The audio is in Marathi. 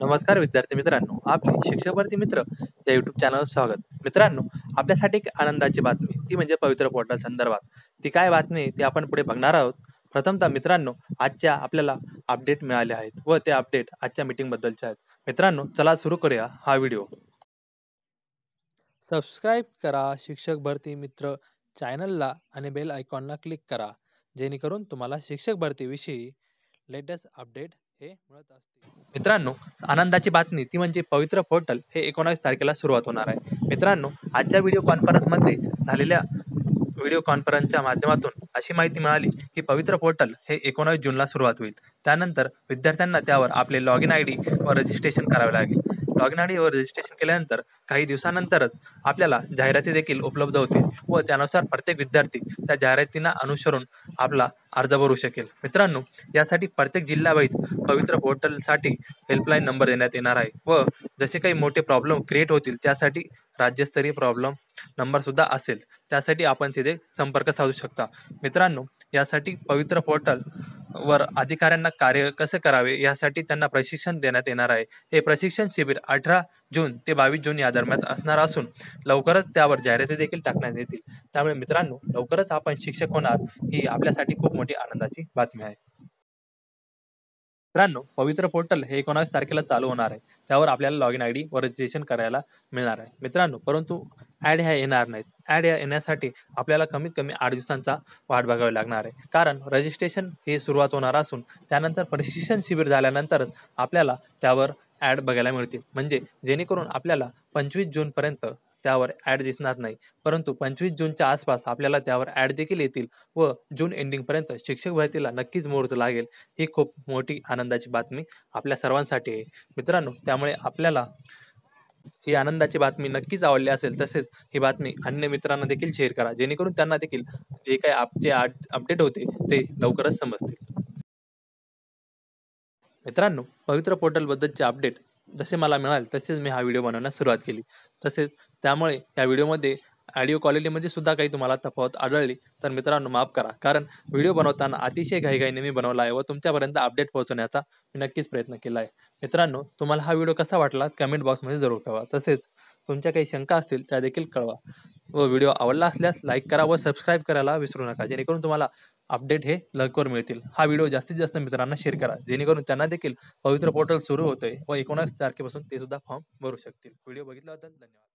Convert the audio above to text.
नमस्कार विद्यार्थी मित्रांनो, आपले शिक्षक भरती मित्र या युट्यूब चॅनलवर स्वागत. मित्रांनो, आपल्यासाठी एक आनंदाची बातमी, ती म्हणजे पवित्र पोर्टल संदर्भात. ती काय बातमी आहे, ती आपण पुढे बघणार आहोत. प्रथमतः मित्रांनो, आजच्या आपल्याला अपडेट मिळाले आहेत व ते अपडेट आजच्या मीटिंग बद्दलचे आहेत. मित्रांनो, चला सुरू करूया हा व्हिडिओ. सबस्क्राईब करा शिक्षक भरती मित्र चॅनलला आणि बेल आयकॉनला क्लिक करा, जेणेकरून तुम्हाला शिक्षक भरतीविषयी लेटेस्ट अपडेट हे मिळत असतील. मित्रांनो, आनंदाची बातमी ती म्हणजे पवित्र पोर्टल हे 19 तारखेला सुरुवात होणार आहे. मित्रांनो, आजच्या व्हिडिओ कॉन्फरन्समध्ये झालेल्या व्हिडिओ कॉन्फरन्सच्या माध्यमातून अशी माहिती मिळाली की पवित्र पोर्टल हे 19 जूनला सुरुवात होईल. त्यानंतर विद्यार्थ्यांना त्यावर आपले लॉगिन आय डी व रजिस्ट्रेशन करावे लागेल. लॉगिन आय डी व रजिस्ट्रेशन केल्यानंतर काही दिवसानंतरच आपल्याला जाहिराती देखील उपलब्ध होतील व त्यानुसार प्रत्येक विद्यार्थी त्या जाहिरातींना अनुसरून आपला अर्ज भरू शकेल. मित्रांनो, यासाठी प्रत्येक जिल्ह्यावाईज पवित्र पोर्टलसाठी हेल्पलाईन नंबर देण्यात येणार आहे व जसे काही मोठे प्रॉब्लेम क्रिएट होतील त्यासाठी राज्यस्तरीय प्रॉब्लेम नंबर सुद्धा असेल, त्यासाठी आपण तिथे संपर्क साधू शकता. मित्रांनो, यासाठी पवित्र पोर्टल वर अधिकाऱ्यांना कार्य कसे करावे यासाठी त्यांना प्रशिक्षण देण्यात येणार आहे. हे प्रशिक्षण शिबिर 18 जून ते 22 जून या दरम्यान असणार असून लवकरच त्यावर जाहिराती देखील टाकण्यात येतील. त्यामुळे मित्रांनो, लवकरच आपण शिक्षक होणार ही आपल्यासाठी खूप मोठी आनंदाची बातमी आहे. मित्रांनो, पवित्र पोर्टल हे 19 तारखेला चालू होणार आहे. त्यावर आपल्याला लॉगिन आय डी व रजिस्ट्रेशन करायला मिळणार आहे. मित्रांनो, परंतु ॲड ह्या येणार नाहीत. ॲड ह्या येण्यासाठी आपल्याला कमीत कमी 8 दिवसांचा वाट बघावी लागणार आहे. कारण रजिस्ट्रेशन हे सुरुवात होणार असून त्यानंतर प्रशिक्षण शिबिर झाल्यानंतरच आपल्याला त्यावर ॲड बघायला मिळतील. म्हणजे जेणेकरून आपल्याला 25 जूनपर्यंत त्यावर ॲड दिसणार नाही, परंतु 25 जूनच्या आसपास आपल्याला त्यावर ॲड देखील येतील व जून एंडिंगपर्यंत शिक्षक भरतीला नक्कीच मुहूर्त लागेल. ही खूप मोठी आनंदाची बातमी आपल्या सर्वांसाठी आहे. मित्रांनो, त्यामुळे आपल्याला ही आनंदाची बातमी नक्कीच आवडली असेल, तसेच ही बातमी अन्य मित्रांना देखील शेअर करा, जेणेकरून त्यांना देखील जे काही आपचे अपडेट होते ते लवकरच समजतील. मित्रांनो, पवित्र पोर्टल बद्दलचे अपडेट जसे मला मिळाले तसेच मी हा व्हिडिओ बनवण्यास सुरुवात केली. तसेच त्यामुळे या व्हिडिओमध्ये ऑडिओ क्वालिटीमध्ये सुद्धा काही तुम्हाला तफावत आढळली तर मित्रांनो माफ करा, कारण व्हिडिओ बनवताना अतिशय घाईघाईने मी बनवला आहे व तुमच्यापर्यंत अपडेट पोहोचवण्याचा मी नक्कीच प्रयत्न केला आहे. मित्रांनो, तुम्हाला हा व्हिडिओ कसा वाटला कमेंट बॉक्समध्ये जरूर कळवा. तसेच तुमच्या काही शंका असतील त्या देखील कळवा व व्हिडिओ आवडला असल्यास लाईक करा व सबस्क्राईब करायला विसरू नका, जेणेकरून तुम्हाला अपडेट हे लवकर मिळतील. हा व्हिडिओ जास्तीत जास्त मित्रांना शेअर करा, जेणेकरून त्यांना देखील पवित्र पोर्टल सुरू होतोय व 19 तारखेपासून ते सुद्धा फॉर्म भरू शकतील. व्हिडिओ बघितल्याबद्दल धन्यवाद.